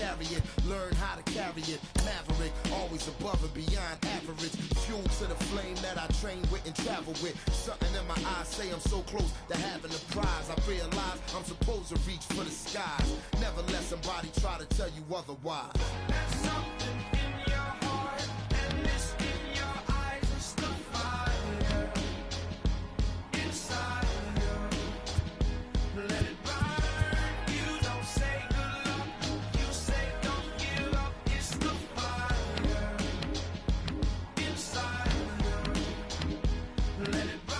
chariot, learn how to carry it. Maverick, always above and beyond average. Fuel to the flame that I train with and travel with. Something in my eyes say I'm so close to having a prize. I realize I'm supposed to reach for the skies. Never let somebody try to tell you otherwise. There's something in your heart and this in your eyes. It's the fire inside you. Let it burn. You don't say good luck. You say don't give up. It's the fire inside you. Let it burn.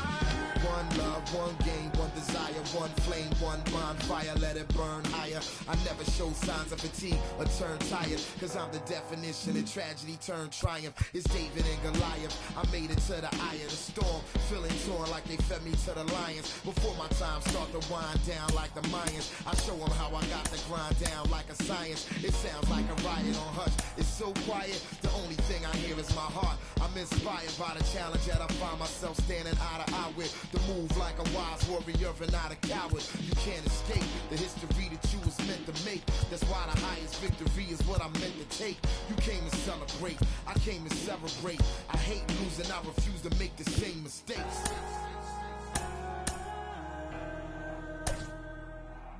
One love, one game, one desire, one flame, one bonfire. Let it burn higher. I never show signs of fatigue or turn tired, cause I'm the definition of tragedy turned triumph. It's David and Goliath. I made it to the eye of the storm, feeling torn like they fed me to the lions. Before my time start to wind down like the Mayans, I show them how I got the grind down like a science. It sounds like a riot on hush. It's so quiet, the only thing I hear is my heart. I'm inspired by the challenge that I find myself standing eye to eye with. The move like a wise warrior and not a coward. You can't escape the history that you was meant to make. That's why the highest victory is what I'm meant to take. You came to celebrate, I came to celebrate. I hate losing, I refuse to make the same mistakes.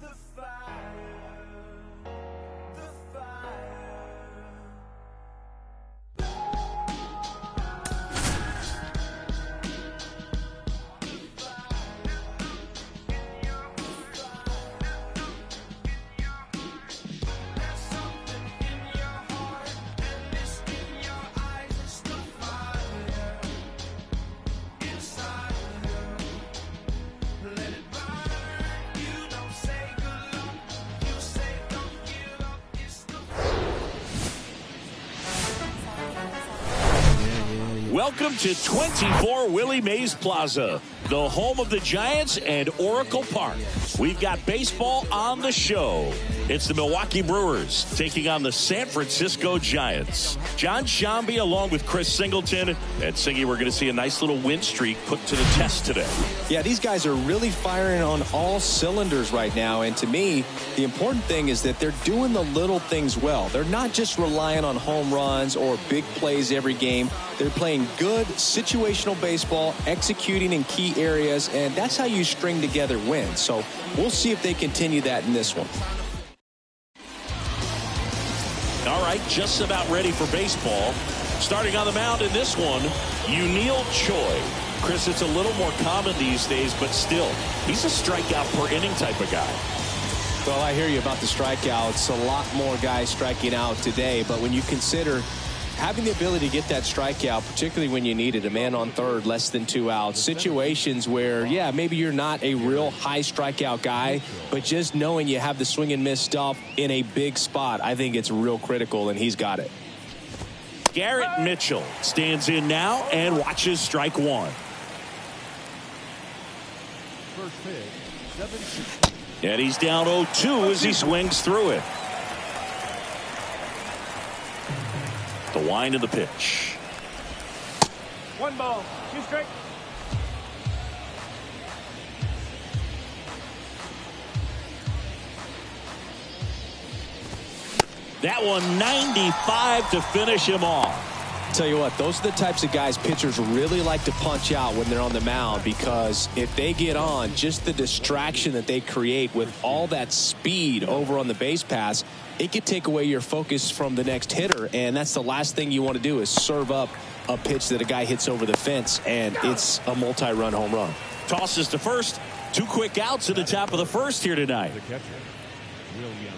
The fire, the fire. Welcome to 24 Willie Mays Plaza, the home of the Giants and Oracle Park. We've got baseball on the show. It's the Milwaukee Brewers taking on the San Francisco Giants. John Shambi along with Chris Singleton. And Singy, we're going to see a nice little win streak put to the test today. Yeah, these guys are really firing on all cylinders right now. And to me, the important thing is that they're doing the little things well. They're not just relying on home runs or big plays every game. They're playing good situational baseball, executing in key areas, and that's how you string together wins. So we'll see if they continue that in this one. All right, just about ready for baseball. Starting on the mound in this one, Yuniel Choi. Chris, it's a little more common these days, but still, he's a strikeout per inning type of guy. Well, I hear you about the strikeouts. A lot more guys striking out today, but when you consider having the ability to get that strikeout, particularly when you need it, a man on third, less than 2 outs, situations where, yeah, maybe you're not a real high strikeout guy, but just knowing you have the swing and miss stuff in a big spot, I think it's real critical, and he's got it. Garrett Mitchell stands in now and watches strike one. First pitch, 7-2. And he's down 0-2 as he swings through it. The wind of the pitch. 1 ball, 2 strikes. That one 95 to finish him off. Tell you what, those are the types of guys pitchers really like to punch out when they're on the mound, because if they get on, just the distraction that they create with all that speed over on the base pass, it could take away your focus from the next hitter, and that's the last thing you want to do is serve up a pitch that a guy hits over the fence, and it's a multi-run home run. Tosses to first. 2 quick outs at the top of the first here tonight. The catcher, William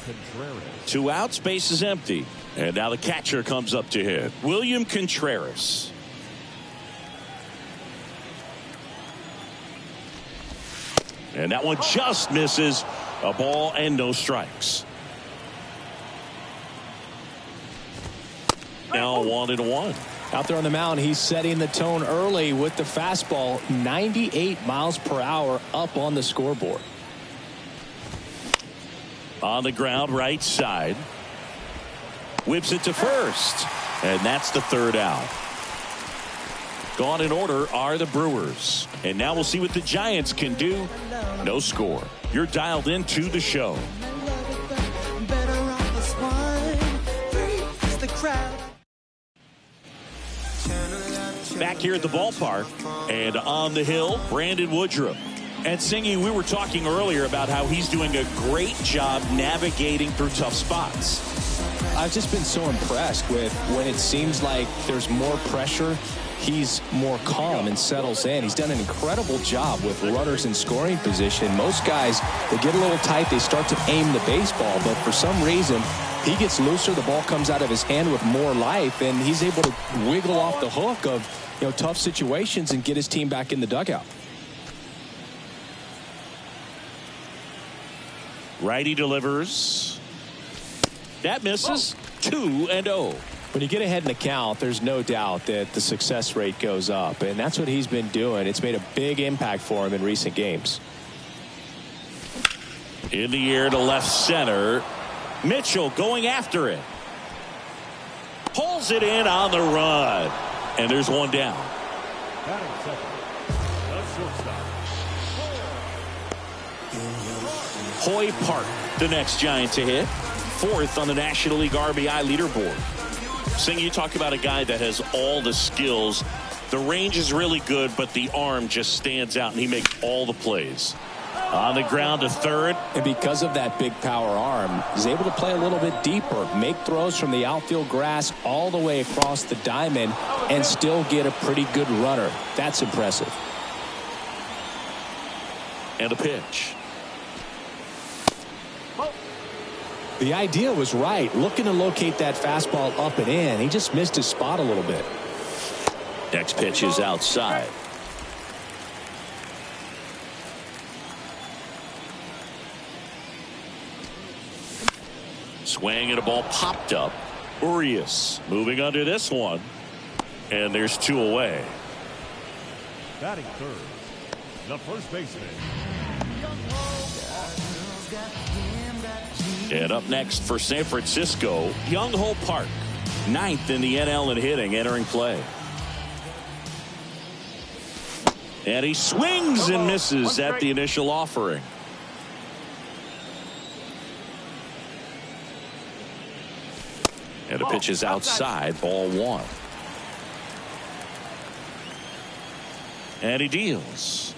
Contreras. 2 outs, base is empty. And now the catcher comes up to hit. William Contreras. And that one just misses. A ball and no strikes. Now 1-1. Out there on the mound, he's setting the tone early with the fastball, 98 miles per hour up on the scoreboard. On the ground, right side. Whips it to first. And that's the 3rd out. Gone in order are the Brewers. And now we'll see what the Giants can do. No score. You're dialed into the show. back here at the ballpark. And on the hill, Brandon Woodruff. And Singy, we were talking earlier about how he's doing a great job navigating through tough spots. I've just been so impressed with when it seems like there's more pressure, he's more calm and settles in. He's done an incredible job with runners in scoring position. Most guys, they get a little tight, they start to aim the baseball, but for some reason, he gets looser, the ball comes out of his hand with more life, and he's able to wiggle off the hook of tough situations and get his team back in the dugout. Righty delivers. That misses. 2-0. When you get ahead in the count, there's no doubt that the success rate goes up, and that's what he's been doing. It's made a big impact for him in recent games. In the air to left center. Mitchell going after it. Pulls it in on the run. And there's one down. Batting second, the shortstop. Hoy Park, the next Giant to hit. 4th on the National League RBI leaderboard. Sing, you talk about a guy that has all the skills. The range is really good, but the arm just stands out, and he makes all the plays. On the ground to third. And because of that big power arm, he's able to play a little bit deeper, make throws from the outfield grass all the way across the diamond, and still get a pretty good runner. That's impressive. And a pitch. The idea was right, looking to locate that fastball up and in. He just missed his spot a little bit. Next pitch is outside. Swing and a ball popped up. Urias moving under this one. And there's 2 away. Batting third, the first baseman. And up next for San Francisco, Young-Ho Park, 9th in the NL in hitting, entering play. And he swings and misses at the initial offering. And the pitch is outside, ball 1. And he deals.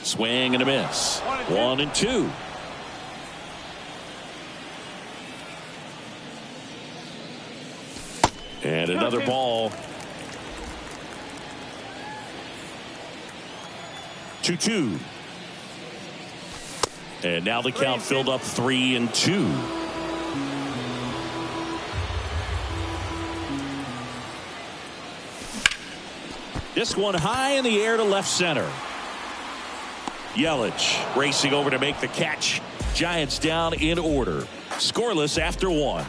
Swing and a miss. 1-2. And another ball. 2-2. And now the count filled up 3-2. This one high in the air to left center. Yelich racing over to make the catch. Giants down in order. Scoreless after 1.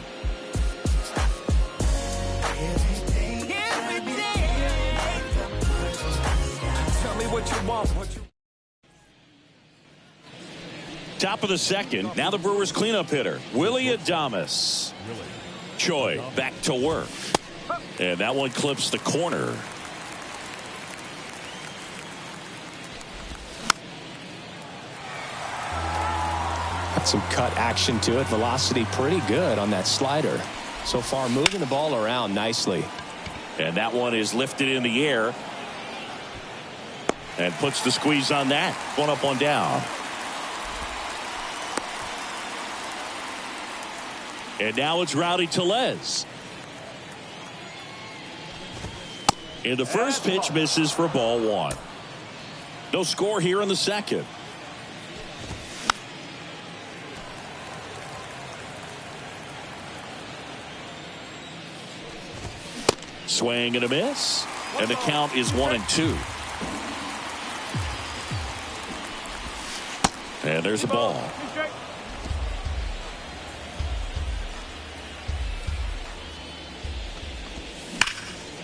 Top of the second. Now the Brewers cleanup hitter, Willie Adames. Choi back to work. And that one clips the corner. Got some cut action to it. Velocity pretty good on that slider. So far moving the ball around nicely. And that one is lifted in the air. And puts the squeeze on that. 1 up, 1 down. And now it's Rowdy Tellez. And the first pitch misses for ball 1. No score here in the second. Swing and a miss. And the count is 1-2. And there's a ball.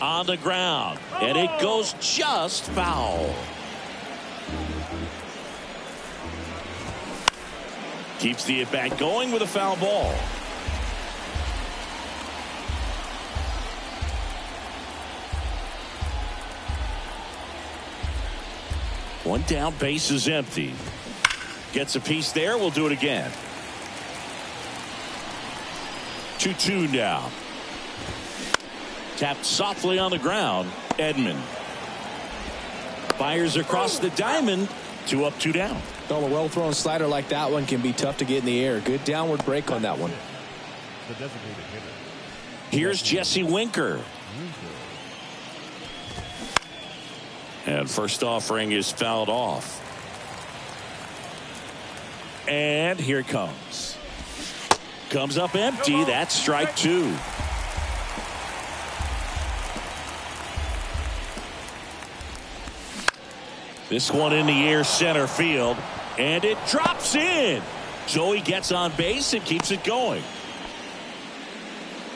On the ground. And it goes just foul. Keeps the at-bat going with a foul ball. One down, base is empty. Gets a piece there. We'll do it again. 2-2 now. Tapped softly on the ground. Edman fires across the diamond. 2 up, 2 down. Well, a well-thrown slider like that one can be tough to get in the air. Good downward break on that one. The designated hitter. Here's Jesse Winker. And first offering is fouled off. And here it comes. Comes up empty. That's strike 2. This one in the air, center field, and it drops in. So he gets on base and keeps it going.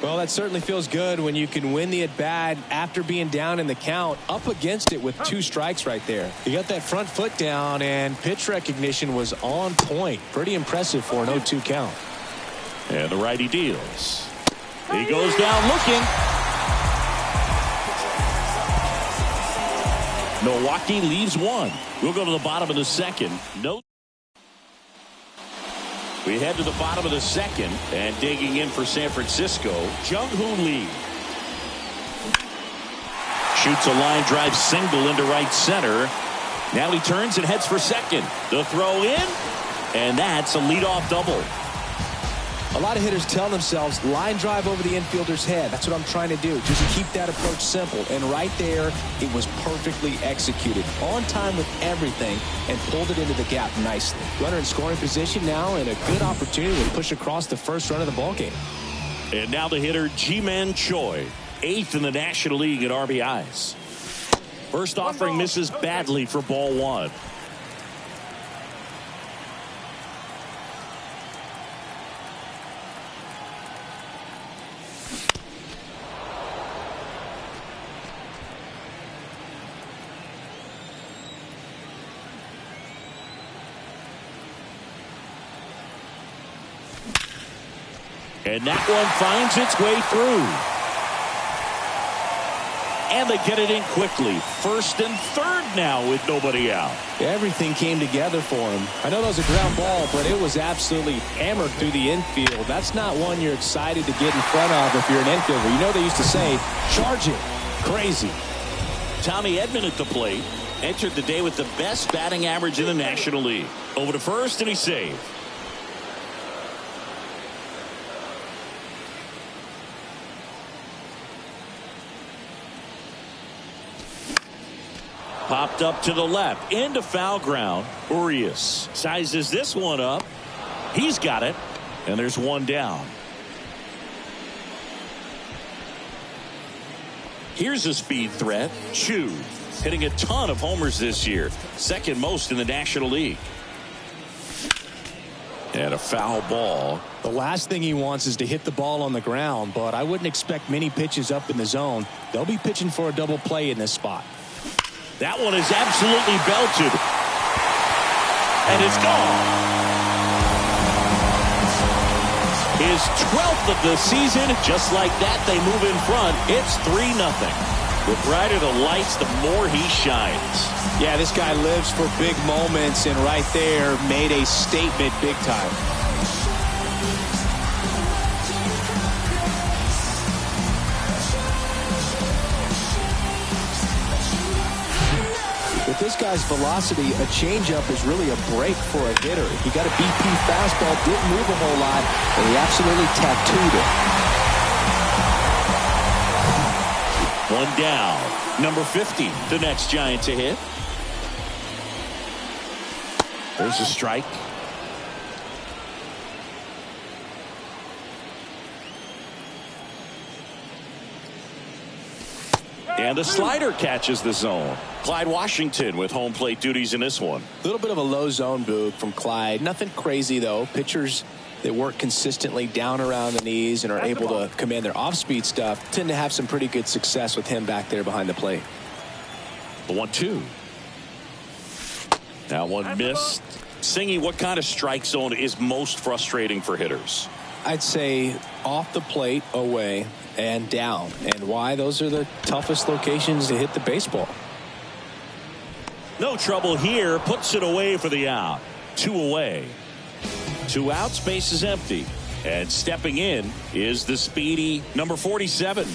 Well, that certainly feels good when you can win the at-bat after being down in the count, up against it with 2 strikes right there. You got that front foot down, and pitch recognition was on point. Pretty impressive for an 0-2 count. And the righty deals. He goes down looking. Milwaukee leaves 1. We'll go to the bottom of the second. No. We head to the bottom of the second, and digging in for San Francisco, Jung-Hoo Lee. Shoots a line drive single into right center. Now he turns and heads for second. The throw in, and that's a leadoff double. A lot of hitters tell themselves line drive over the infielder's head. That's what I'm trying to do. Just keep that approach simple. And right there, it was perfectly executed. On time with everything and pulled it into the gap nicely. Runner in scoring position now and a good opportunity to push across the first run of the ballgame. And now the hitter, Ji-Man Choi, 8th in the National League at RBIs. First offering misses badly for ball 1. And that one finds its way through. And they get it in quickly. First and third now with nobody out. Everything came together for him. I know that was a ground ball, but it was absolutely hammered through the infield. That's not one you're excited to get in front of if you're an infielder. You know they used to say, charge it. Crazy. Tommy Edman at the plate. Entered the day with the best batting average in the National League. Over to first, and he saved. Popped up to the left, into foul ground. Urias sizes this one up. He's got it, and there's one down. Here's a speed threat. Chu, hitting a ton of homers this year. Second most in the National League. And a foul ball. The last thing he wants is to hit the ball on the ground, but I wouldn't expect many pitches up in the zone. They'll be pitching for a double play in this spot. That one is absolutely belted. And it's gone. His 12th of the season. Just like that, they move in front. It's 3-0. The brighter the lights, the more he shines. Yeah, this guy lives for big moments, and right there made a statement big time. With this guy's velocity, a changeup is really a break for a hitter. He got a BP fastball, didn't move a whole lot, and he absolutely tattooed it. One down. Number 50, the next Giant to hit. There's a strike. And the slider catches the zone. Clyde Washington with home plate duties in this one. A little bit of a low zone boog from Clyde. Nothing crazy, though. Pitchers that work consistently down around the knees and are able to command their off-speed stuff tend to have some pretty good success with him back there behind the plate. The 1-2. That one missed. Singy, what kind of strike zone is most frustrating for hitters? I'd say off the plate, away, and down. And why? Those are the toughest locations to hit the baseball. No trouble here. Puts it away for the out. 2 away. 2 outs. Base is empty. And stepping in is the speedy number 47.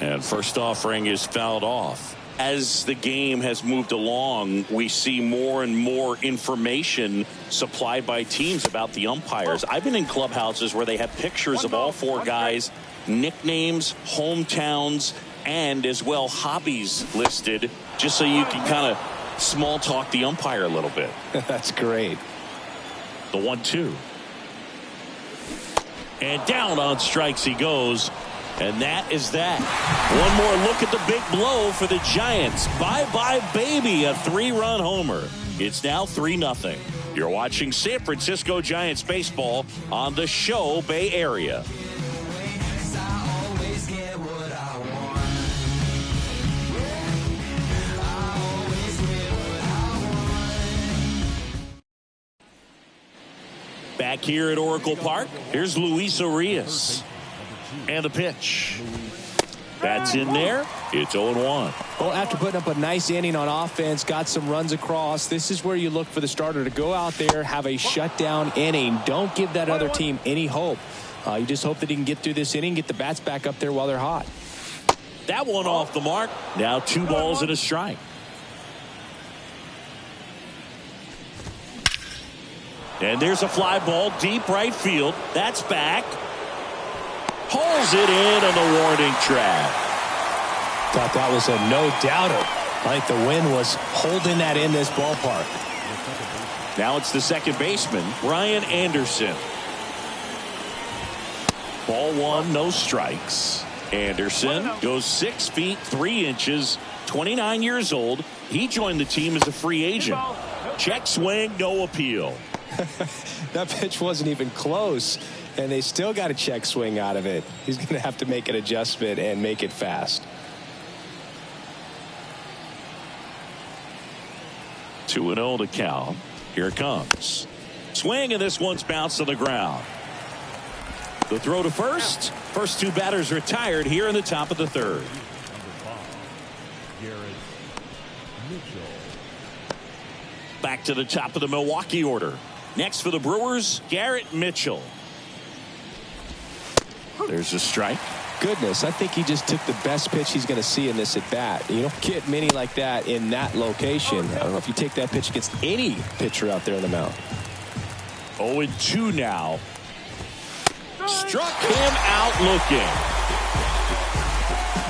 And first offering is fouled off. As the game has moved along, we see more and more information supplied by teams about the umpires. I've been in clubhouses where they have pictures of all four guys, nicknames, hometowns, and as well hobbies listed, just so you can kind of small talk the umpire a little bit. That's great. The 1-2. And down on strikes he goes. And that is that. One more look at the big blow for the Giants. Bye-bye, baby, a 3-run homer. It's now 3-0. You're watching San Francisco Giants baseball on the Show Bay Area. Back here at Oracle Park, here's Luis Arias. And the pitch. That's in there. It's 0-1. Well, after putting up a nice inning on offense, got some runs across, this is where you look for the starter to go out there, have a shutdown inning. Don't give that other team any hope. You just hope that he can get through this inning, get the bats back up there while they're hot. That one off the mark. Now 2 balls and a strike. And there's a fly ball deep right field. That's back. Pulls it in on the warning track. Thought that was a no-doubter. I think the wind was holding that in this ballpark. Now it's the second baseman, Ryan Anderson. Ball 1, no strikes. Anderson goes 6 feet 3 inches, 29 years old. He joined the team as a free agent. Check swing, no appeal. That pitch wasn't even close, and they still got a check swing out of it. He's going to have to make an adjustment and make it fast. 2-0 to count. Here it comes. Swing, and this one's bounced to the ground. The throw to first. First 2 batters retired here in the top of the 3rd. Back to the top of the Milwaukee order. Next for the Brewers, Garrett Mitchell. There's a strike. Goodness, I think he just took the best pitch he's going to see in this at bat. You don't get many like that in that location. I don't know if you take that pitch against any pitcher out there on the mound. 0-2 now. Struck him out looking.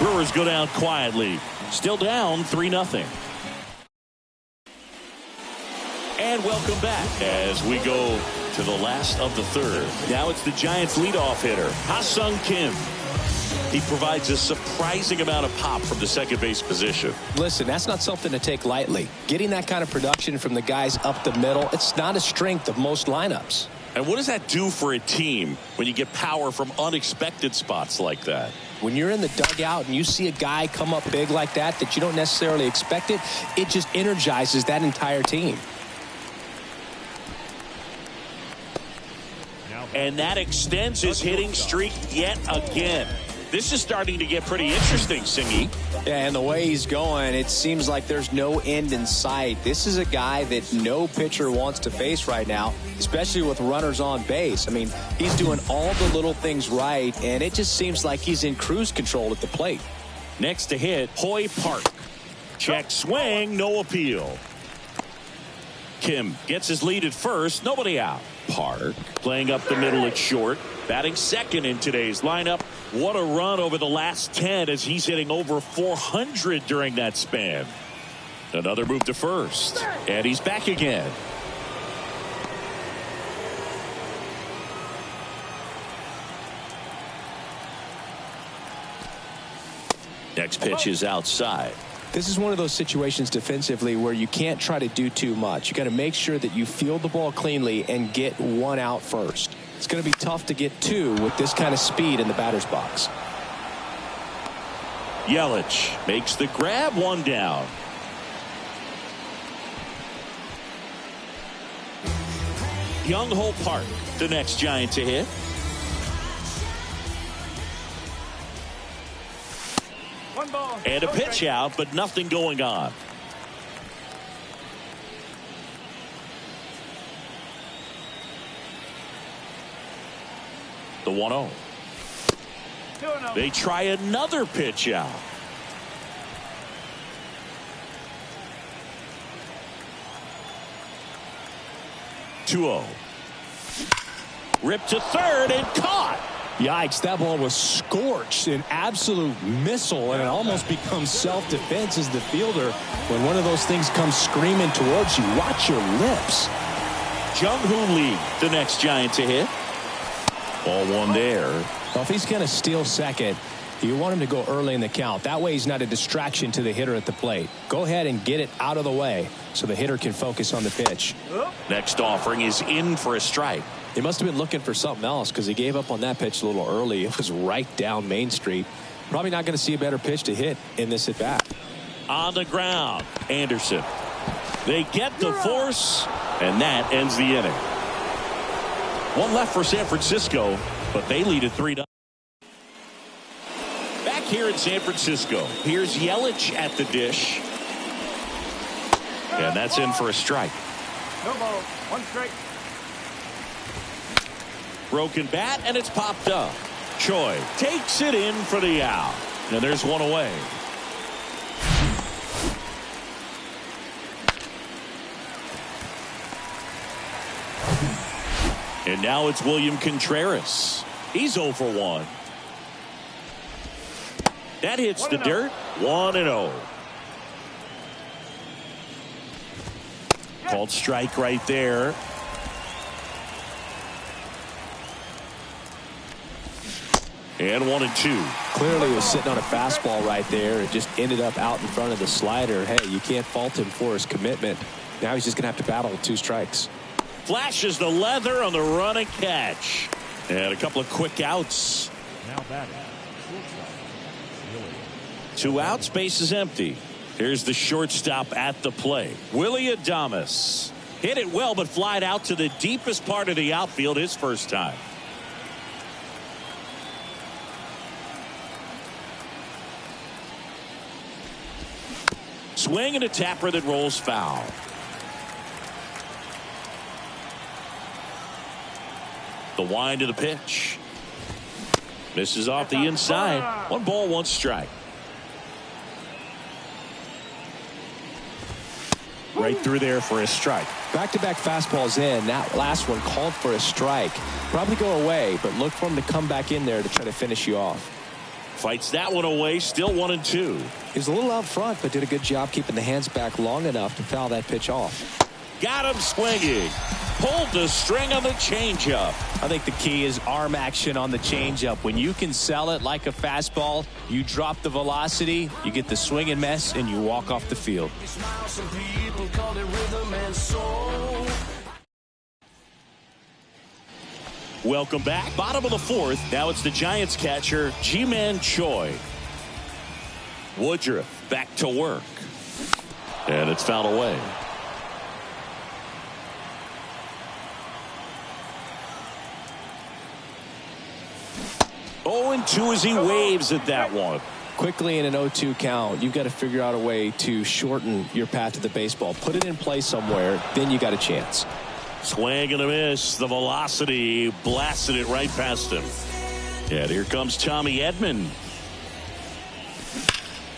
Brewers go down quietly. Still down 3-0. And welcome back as we go to the last of the 3rd. Now it's the Giants leadoff hitter, Ha-Sung Kim. He provides a surprising amount of pop from the second base position. Listen, that's not something to take lightly. Getting that kind of production from the guys up the middle, it's not a strength of most lineups. And what does that do for a team when you get power from unexpected spots like that? When you're in the dugout and you see a guy come up big like that you don't necessarily expect it, it just energizes that entire team. And that extends his hitting streak yet again. This is starting to get pretty interesting, Singy. Yeah, and the way he's going, it seems like there's no end in sight. This is a guy that no pitcher wants to face right now, especially with runners on base. I mean, he's doing all the little things right, and it just seems like he's in cruise control at the plate. Next to hit, Hoy Park. Check swing, no appeal. Kim gets his lead at first, nobody out. Park playing up the middle at short, batting second in today's lineup. What a run over the last 10 as he's hitting over 400 during that span. Another move to first, and he's back again. Next pitch is outside. This is one of those situations defensively where you can't try to do too much. You got to make sure that you field the ball cleanly and get 1 out first. It's going to be tough to get 2 with this kind of speed in the batter's box. Yelich makes the grab, 1 down. Young Ho Park, the next Giant to hit. And a pitch out, but nothing going on. The 1-0. They try another pitch out. (2-0). Ripped to third and caught. Yikes, that ball was scorched, an absolute missile, and it almost becomes self-defense as the fielder. When one of those things comes screaming towards you, watch your lips. Jung-Hoo Lee, the next Giant to hit. Ball one there. Well, if he's going to steal second, you want him to go early in the count. That way he's not a distraction to the hitter at the plate. Go ahead and get it out of the way so the hitter can focus on the pitch. Next offering is in for a strike. He must have been looking for something else because he gave up on that pitch a little early. It was right down Main Street. Probably not going to see a better pitch to hit in this at bat. On the ground, Anderson. They get the force, and that ends the inning. One left for San Francisco, but they lead at 3-0. Back here in San Francisco, here's Yelich at the dish. And that's in for a strike. No ball. One strike. Broken bat, and it's popped up. Choi takes it in for the out. And there's one away. And now it's William Contreras. He's 0 for 1. That hits the dirt. 1-0. Called strike right there. And 1-2. Clearly he was sitting on a fastball right there. It just ended up out in front of the slider. Hey, you can't fault him for his commitment. Now he's just going to have to battle with 2 strikes. Flashes the leather on the run and catch. And a couple of quick outs. Now batting. 2 outs, base is empty. Here's the shortstop at the plate. Willie Adames. Hit it well, but flied out to the deepest part of the outfield his first time. Swing and a tapper that rolls foul. The wind of the pitch. Misses off the inside. 1 ball, 1 strike. Right through there for a strike. Back-to-back fastballs in. That last one called for a strike. Probably go away, but look for him to come back in there to try to finish you off. Fights that one away. Still 1-2. He was a little out front, but did a good job keeping the hands back long enough to foul that pitch off. Got him swinging. Pulled the string on the changeup. I think the key is arm action on the changeup. When you can sell it like a fastball, you drop the velocity, you get the swing and miss, and you walk off the field. Welcome back. Bottom of the 4th. Now it's the Giants catcher, Ji-Man Choi. Woodruff back to work. And it's fouled away. Oh, and 2 as he waves at that one. Quickly in an 0-2 count, you've got to figure out a way to shorten your path to the baseball. Put it in play somewhere, then you got a chance. Swing and a miss. The velocity blasted it right past him. And here comes Tommy Edman.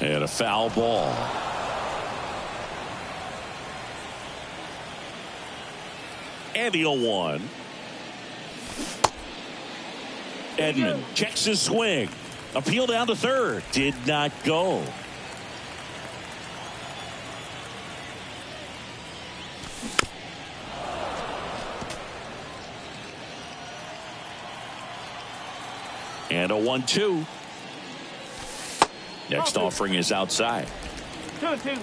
And a foul ball. And the 0-1. Edman checks his swing. Appeal down to third. Did not go. And a 1-2. Next offering is outside. 2-2.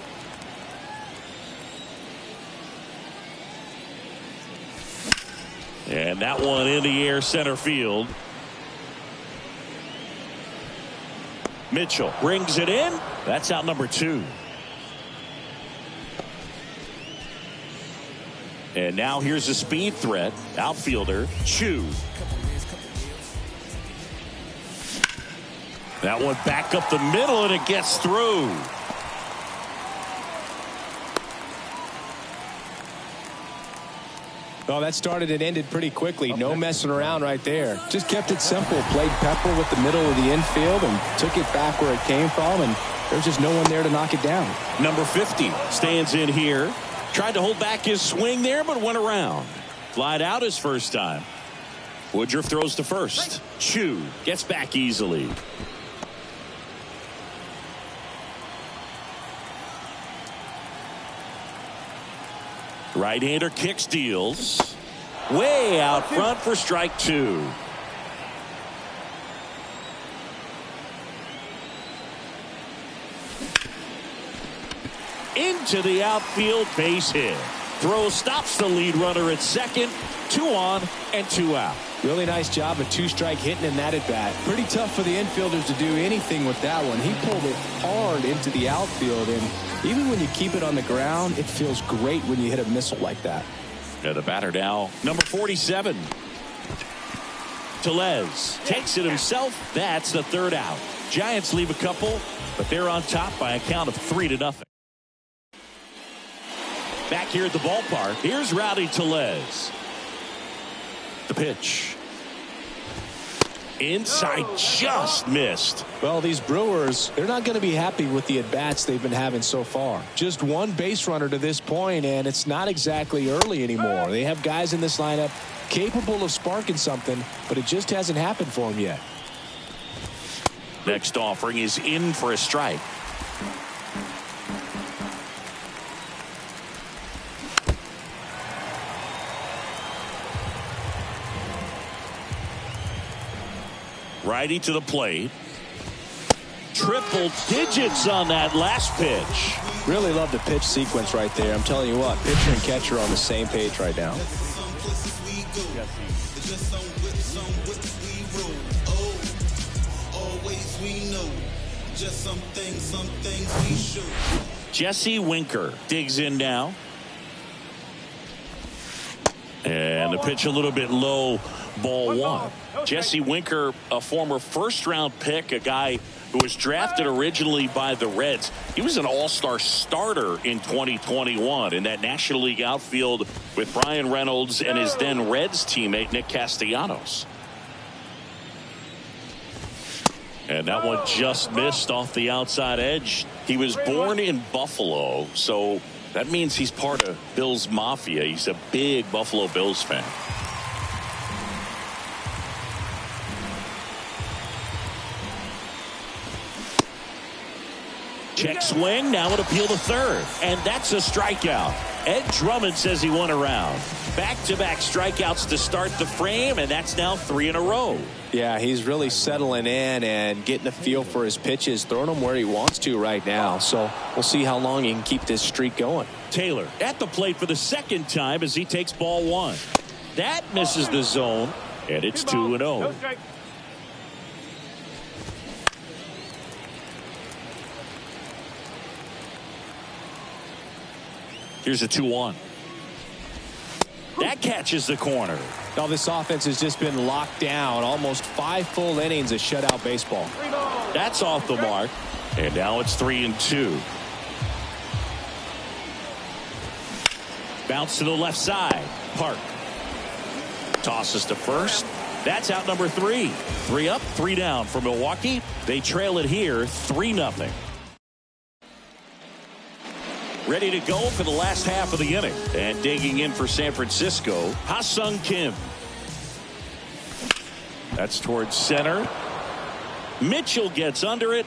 And that one in the air center field. Mitchell brings it in. That's out number 2. And now here's a speed threat. Outfielder Chu. That one back up the middle, and it gets through. Well, that started and ended pretty quickly. No messing around right there. Just kept it simple. Played pepper with the middle of the infield and took it back where it came from, and there's just no one there to knock it down. Number 50 stands in here. Tried to hold back his swing there, but went around. Flied out his first time. Woodruff throws to first. Chu gets back easily. Right-hander kicks, deals. Way out front for strike 2. Into the outfield, base hit. Throw stops the lead runner at second. 2 on and 2 out. Really nice job of 2-strike hitting in that at bat. Pretty tough for the infielders to do anything with that one. He pulled it hard into the outfield, and even when you keep it on the ground, it feels great when you hit a missile like that. And the batter now, number 47. Tellez takes it himself. That's the 3rd out. Giants leave a couple, but they're on top by a count of 3-0. Back here at the ballpark, here's Rowdy Tellez. The pitch. Inside, just missed. Well, these Brewers, they're not going to be happy with the at-bats they've been having so far. Just one base runner to this point, and it's not exactly early anymore. They have guys in this lineup capable of sparking something, but it just hasn't happened for them yet. Next offering is in for a strike. Righty to the plate. Triple digits on that last pitch. Really love the pitch sequence right there. I'm telling you what, pitcher and catcher are on the same page right now. Jesse Winker digs in now. And the pitch a little bit low, ball 1. Jesse Winker, a former first-round pick, a guy who was drafted originally by the Reds. He was an all-star starter in 2021 in that National League outfield with Brian Reynolds and his then Reds teammate Nick Castellanos. And that one just missed off the outside edge. He was born in Buffalo, so that means he's part of Bills Mafia. He's a big Buffalo Bills fan. Check swing, now an appeal to third. And that's a strikeout. Ed Drummond says he won a round. Back-to-back strikeouts to start the frame, and that's now 3 in a row. Yeah, he's really settling in and getting a feel for his pitches, throwing them where he wants to right now. So we'll see how long he can keep this streak going. Taylor at the plate for the 2nd time as he takes ball 1. That misses the zone, and it's 2-0. Here's a 2-1. That catches the corner. Now this offense has just been locked down. Almost 5 full innings of shutout baseball. That's off the mark. And now it's 3-2. Bounce to the left side. Park. Tosses to first. That's out number 3. 3 up, 3 down for Milwaukee. They trail it here 3-0. Ready to go for the last half of the inning. And digging in for San Francisco, Ha-Sung Kim. That's towards center. Mitchell gets under it.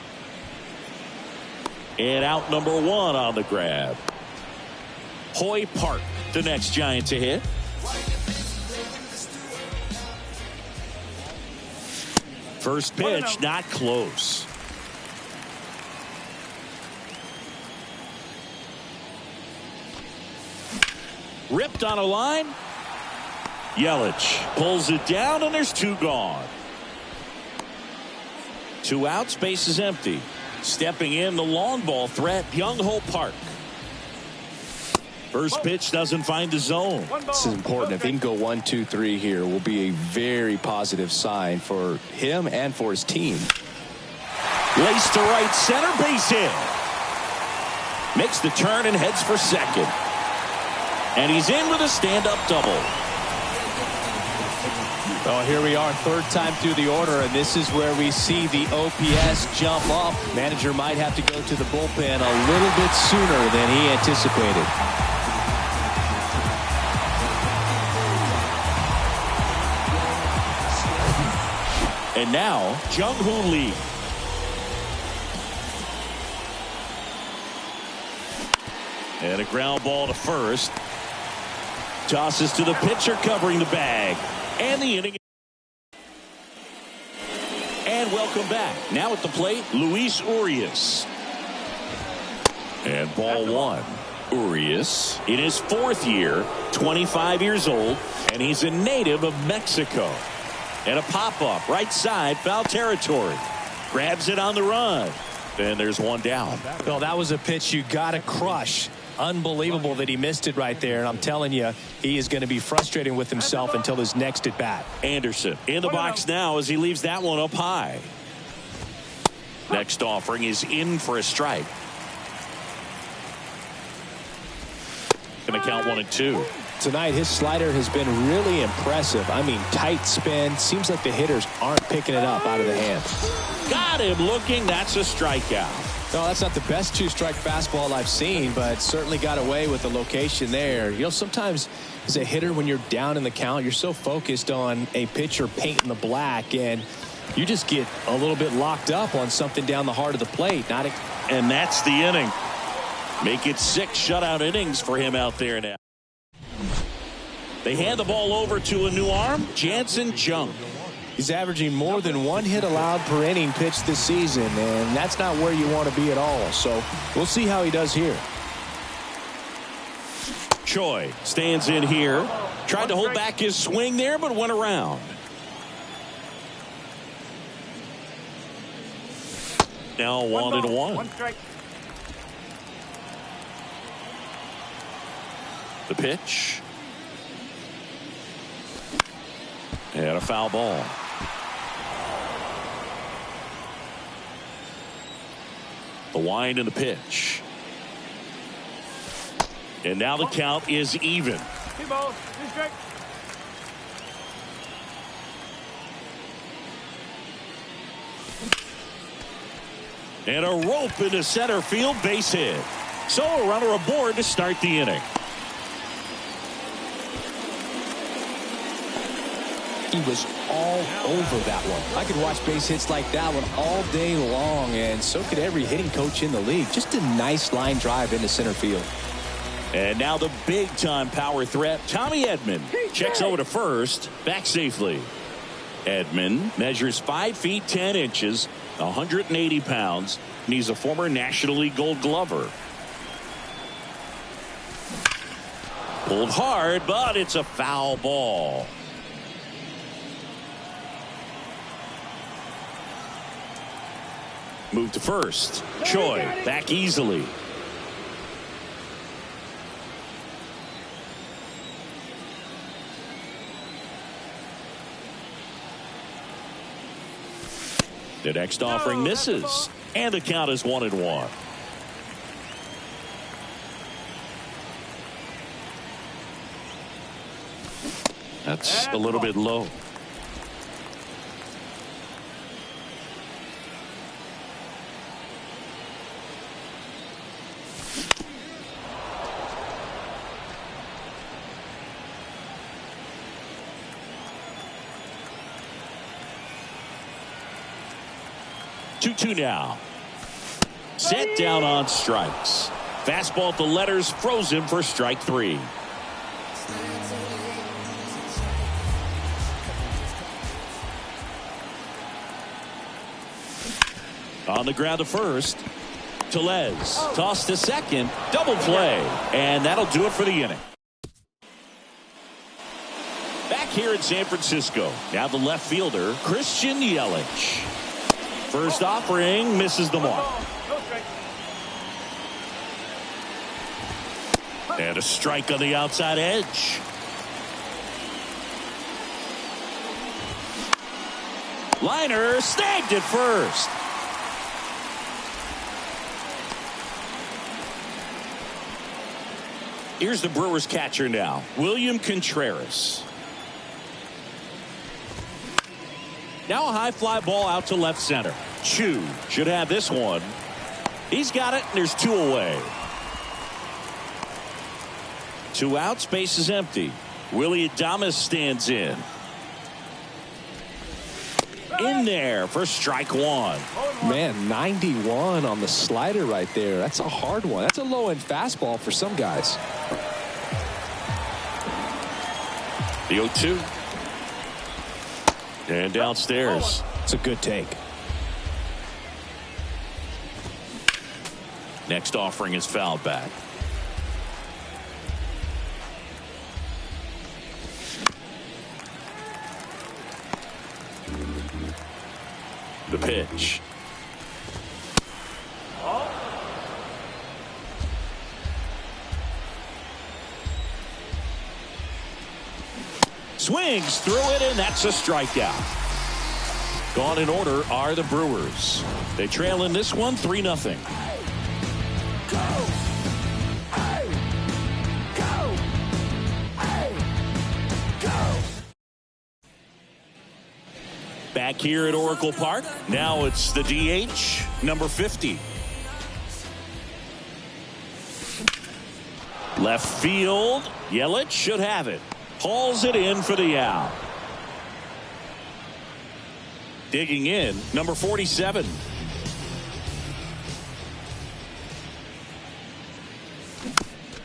And out number 1 on the grab. Hoy Park, the next Giant to hit. First pitch, not close. Ripped on a line. Yelich pulls it down, and there's 2 gone. 2 outs, base is empty. Stepping in the long ball threat, Young-Ho Park. First pitch doesn't find the zone. This is important. If he can go 1, 2, 3 here, will be a very positive sign for him and for his team. Lace to right center, base hit. Makes the turn and heads for second. And he's in with a stand-up double. Oh, here we are, third time through the order, and this is where we see the OPS jump up. Manager might have to go to the bullpen a little bit sooner than he anticipated. And now, Jung-Hoo Lee. And a ground ball to first. Tosses to the pitcher covering the bag. And the inning. And welcome back. Now at the plate, Luis Urias. And ball one. Urias in his fourth year, 25 years old, and he's a native of Mexico. And a pop-up, right side, foul territory. Grabs it on the run. And there's one down. Well, that was a pitch you got to crush. Unbelievable that he missed it right there. And I'm telling you, he is going to be frustrating with himself until his next at bat. Anderson in the box now as he leaves that one up high. Next offering is in for a strike. Going to count 1-2. Tonight, his slider has been really impressive. I mean, tight spin. Seems like the hitters aren't picking it up out of the hand. Got him looking. That's a strikeout. No, that's not the best two-strike fastball I've seen, but certainly got away with the location there. You know, sometimes as a hitter, when you're down in the count, you're so focused on a pitcher painting the black, and you just get a little bit locked up on something down the heart of the plate. And that's the inning. Make it 6 shutout innings for him out there now. They hand the ball over to a new arm, Jansen Jung. He's averaging more than 1 hit allowed per inning pitched this season, and that's not where you want to be at all. So we'll see how he does here. Choi stands in here. Tried to hold back his swing there, but went around. Now 1-1. One strike. The pitch. And a foul ball. The wind and the pitch. And now the count is even. 2 balls, 2 strikes. And a rope into center field, base hit. So a runner aboard to start the inning. He was all over that one. I could watch base hits like that one all day long, and so could every hitting coach in the league. Just a nice line drive into center field. And now the big-time power threat, Tommy Edman, checks over to first, back safely. Edman measures 5 feet 10 inches, 180 pounds, and he's a former National League Gold Glover. Pulled hard, but it's a foul ball. Move to first. Choi back easily. The next offering misses. And the count is 1-1. That's a little bit low. Two now. Set down on strikes. Fastball at the letters froze him for strike 3. On the ground to first. Tellez tossed to second. Double play. And that'll do it for the inning. Back here in San Francisco. Now the left fielder, Christian Yelich. First offering misses the mark. And a strike on the outside edge. Liner snagged at first. Here's the Brewers catcher now, William Contreras. Now a high fly ball out to left center. Chu should have this one. He's got it, and there's 2 away. 2 outs, base is empty. Willie Adames stands in. In there for strike 1. Man, 91 on the slider right there. That's a hard one. That's a low-end fastball for some guys. The 0-2. And downstairs. It's a good take. Next offering is fouled back. The pitch. Swings through it, and that's a strikeout. Gone in order are the Brewers. They trail in this one 3-0. Back here at Oracle Park. Now it's the DH, number 50. Left field. Yelich should have it. Hauls it in for the out. Digging in, number 47.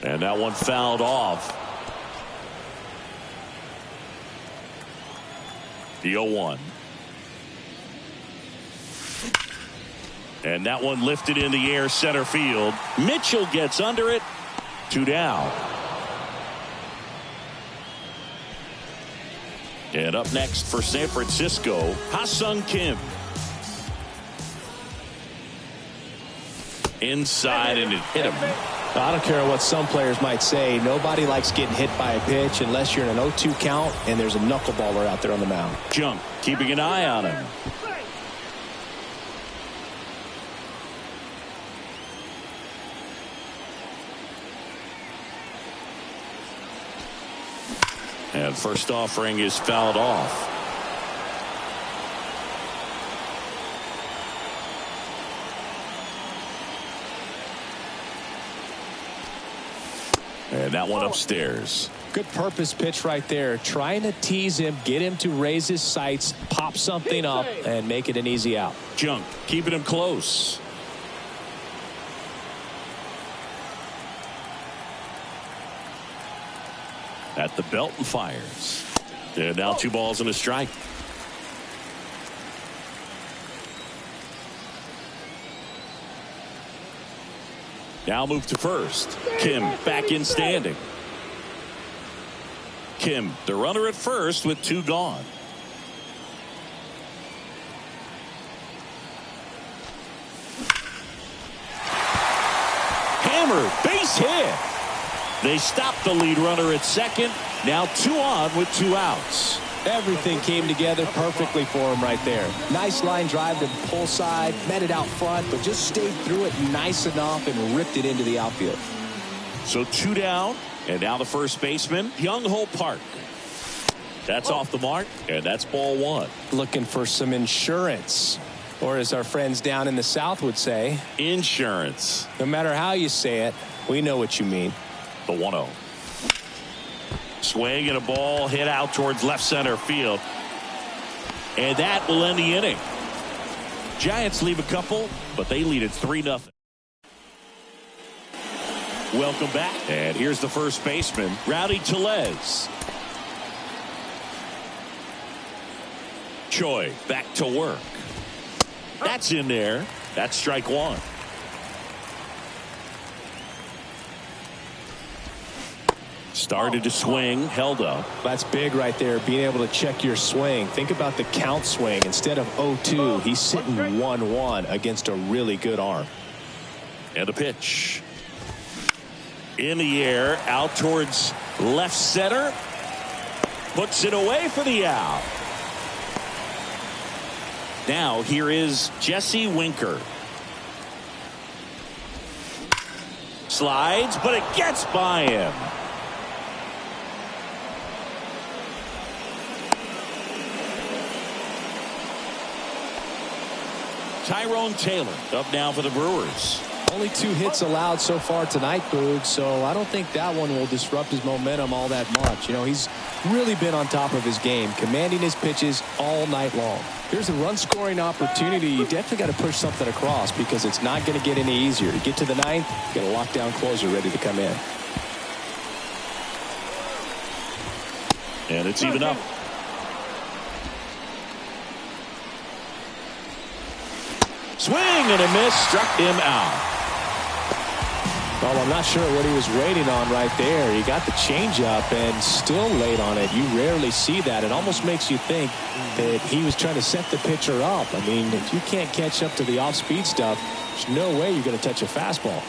And that one fouled off. The 0-1. And that one lifted in the air center field. Mitchell gets under it. 2 down. And up next for San Francisco, Ha-Sung Kim. Inside, and it hit him. I don't care what some players might say. Nobody likes getting hit by a pitch unless you're in an 0-2 count and there's a knuckleballer out there on the mound. Junk keeping an eye on him. And first offering is fouled off. And that one upstairs. Good purpose pitch right there. Trying to tease him, get him to raise his sights, pop something up, and make it an easy out. Junk keeping him close. At the belt and fires. And now 2 balls and a strike. Now move to first. Kim back in standing. Kim, the runner at first with 2 gone. Hammer, base hit. They stopped the lead runner at second. Now 2 on with 2 outs. Everything came together perfectly for him right there. Nice line drive to the pull side, met it out front, but just stayed through it nice enough and ripped it into the outfield. So 2 down, and now the first baseman, Young-Ho Park. That's off the mark, and that's ball 1. Looking for some insurance, or as our friends down in the South would say, insurance. No matter how you say it, we know what you mean. The 1-0. Swing and a ball hit out towards left center field. And that will end the inning. Giants leave a couple, but they lead it 3-0. Welcome back. And here's the first baseman, Rowdy Tellez. Choi back to work. That's in there. That's strike 1. Started to swing, held up. That's big right there, being able to check your swing. Think about the count swing. Instead of 0-2, he's sitting 1-1 against a really good arm. And a pitch. In the air, out towards left center. Puts it away for the out. Now here is Jesse Winker. Slides, but it gets by him. Tyrone Taylor up now for the Brewers. Only 2 hits allowed so far tonight, Boog, so I don't think that one will disrupt his momentum all that much. You know, he's really been on top of his game, commanding his pitches all night long. Here's a run-scoring opportunity. You definitely got to push something across because it's not going to get any easier. To get to the 9th, you got a lockdown closer ready to come in. And it's even up. Swing and a miss, struck him out. Well, I'm not sure what he was waiting on right there. He got the changeup and still late on it. You rarely see that. It almost makes you think that he was trying to set the pitcher up. I mean, if you can't catch up to the off-speed stuff, there's no way you're going to touch a fastball.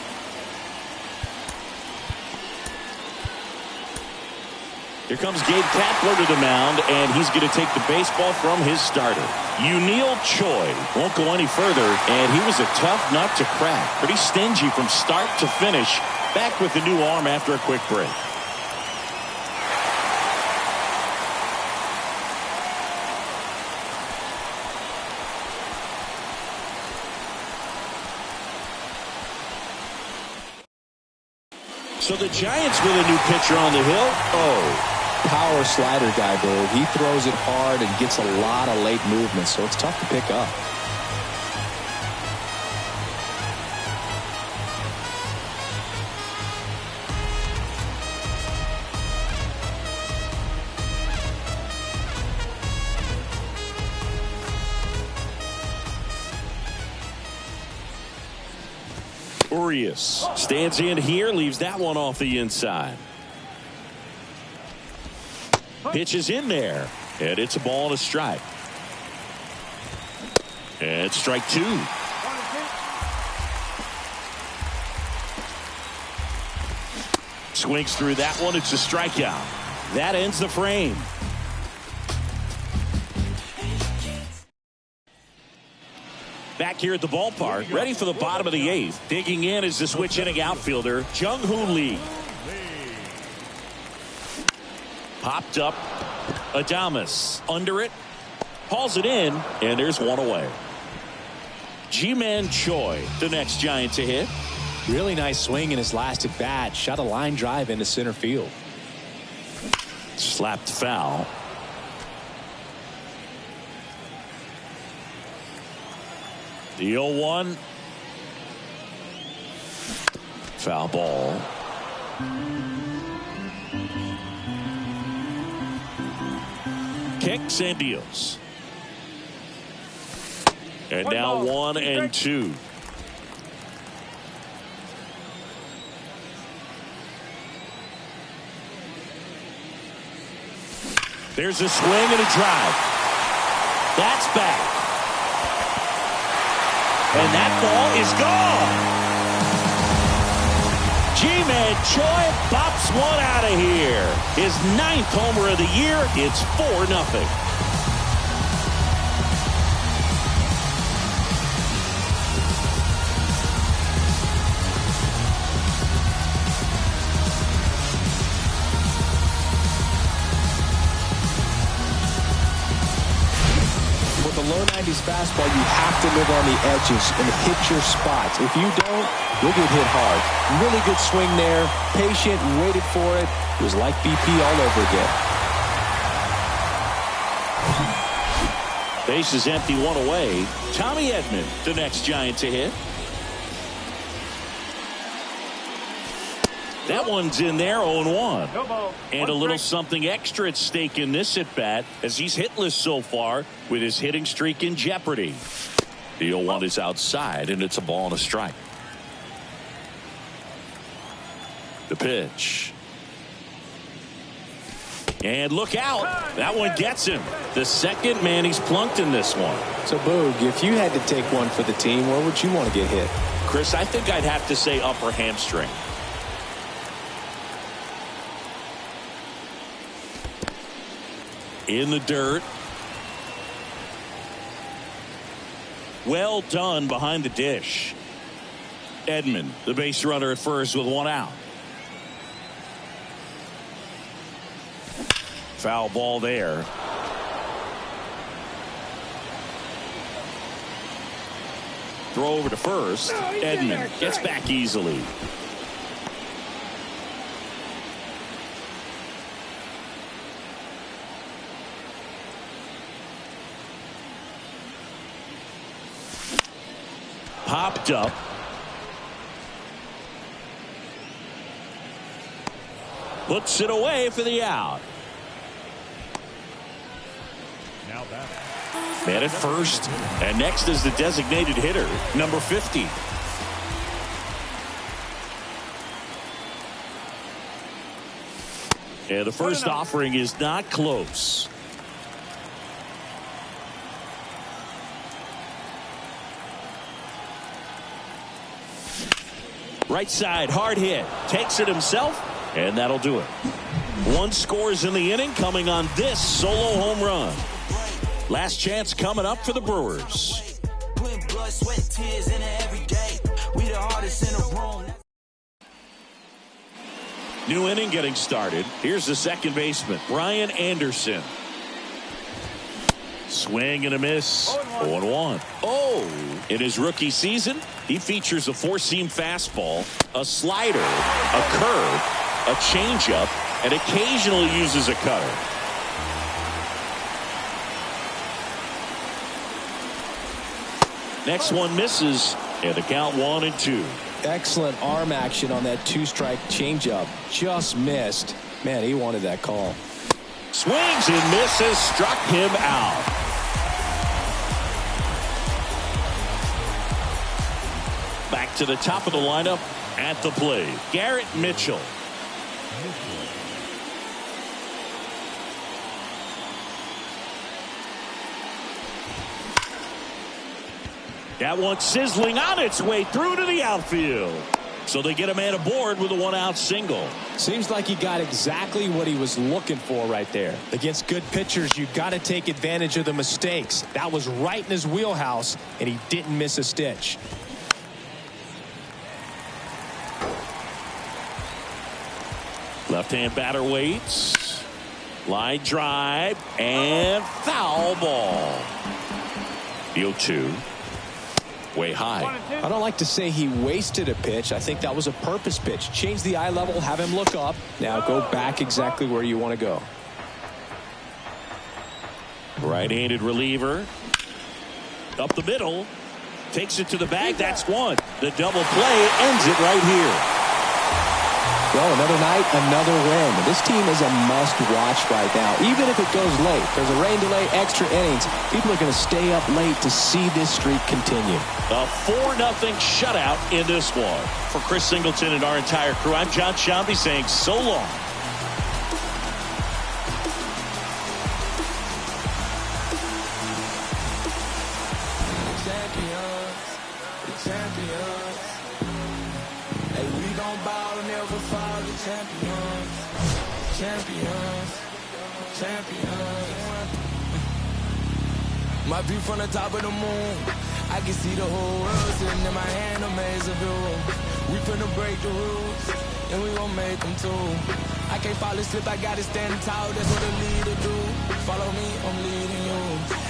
Here comes Gabe Kapler to the mound, and he's going to take the baseball from his starter. Yunil Choi won't go any further, and he was a tough nut to crack. Pretty stingy from start to finish. Back with the new arm after a quick break. So the Giants with a new pitcher on the hill. Oh. Power slider guy, Bo. He throws it hard and gets a lot of late movement, so it's tough to pick up. Urias stands in here, leaves that one off the inside. Pitch is in there, and it's a ball and a strike. And strike 2. Swings through that one. It's a strikeout. That ends the frame. Back here at the ballpark, ready for the bottom of the 8th. Digging in is the switch inning outfielder, Jung-Hoo Lee. Popped up. Adames under it. Hauls it in, and there's one away. Ji-Man Choi, the next Giant to hit. Really nice swing in his last at bat. Shot a line drive into center field. Slapped foul. The 0-1. Foul ball. Kicks and deals. And now 1 and 2. There's a swing and a drive. That's back. And that ball is gone. Ji-Man Choi bops one out of here. His 9th homer of the year. It's 4-0. Low 90s fastball, you have to live on the edges and hit your spots. If you don't, you'll get hit hard. Really good swing there. Patient, waited for it. It was like BP all over again. Base is empty, one away. Tommy Edman, the next Giant to hit. That one's in there, 0-1. And a little something extra at stake in this at-bat as he's hitless so far with his hitting streak in jeopardy. The 0-1 is outside, and it's a ball and a strike. The pitch. And look out. That one gets him. The second man he's plunked in this one. So, Boog, if you had to take one for the team, where would you want to get hit? Chris, I think I'd have to say upper hamstring. In the dirt. Well done behind the dish. Edman, the base runner at first with one out. Foul ball there. throw over to first. Edman gets back easily. Popped up. Puts it away for the out. Now back. Man at first. And next is the designated hitter, number 50. And the first offering is not close. Right side, hard hit. Takes it himself, and that'll do it. One scores in the inning, coming on this solo home run. Last chance coming up for the Brewers. New inning getting started. Here's the second baseman, Brian Anderson. Swing and a miss. 0-1. Oh, in his rookie season, he features a four-seam fastball, a slider, a curve, a changeup, and occasionally uses a cutter. Next one misses, and the count 1-2. Excellent arm action on that two-strike changeup. Just missed. Man, he wanted that call. Swings and misses, struck him out. Back to the top of the lineup at the plate, Garrett Mitchell. That one sizzling on its way through to the outfield. So they get a man aboard with a one-out single. Seems like he got exactly what he was looking for right there. Against good pitchers, you got to take advantage of the mistakes. That was right in his wheelhouse, and he didn't miss a stitch. Left-hand batter waits. Line drive and foul ball. 0-2. Way high. I don't like to say he wasted a pitch. I think that was a purpose pitch. Change the eye level, have him look up. Now go back exactly where you want to go. Right-handed reliever. Up the middle. Takes it to the bag. That's one. The double play ends it right here. Well, another night, another win. This team is a must-watch right now, even if it goes late. There's a rain delay, extra innings. People are going to stay up late to see this streak continue. A 4-0 shutout in this one. For Chris Singleton and our entire crew, I'm John Shambi saying so long. My view from the top of the moon, I can see the whole world sitting in my hand, amazing view. We finna break the rules, and we gon' make them too. I can't fall asleep, I gotta stand tall, that's what a leader do. Follow me, I'm leading you.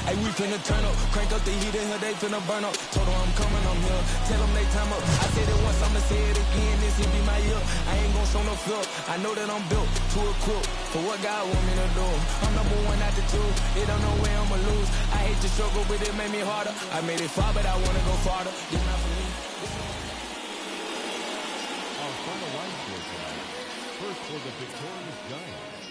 Hey, we finna turn up, crank up the heat in here, they finna burn up. Told them I'm coming, I'm here, tell them they time up. I said it once, I'ma say it again, this will be my year. I ain't gon' show no fear, I know that I'm built to equip for what God want me to do. I'm number one out the two, they don't know where I'ma lose. I hate to struggle, but it made me harder. I made it far, but I wanna go farther. It's not for me. From the right field side, first for the victorious Giants,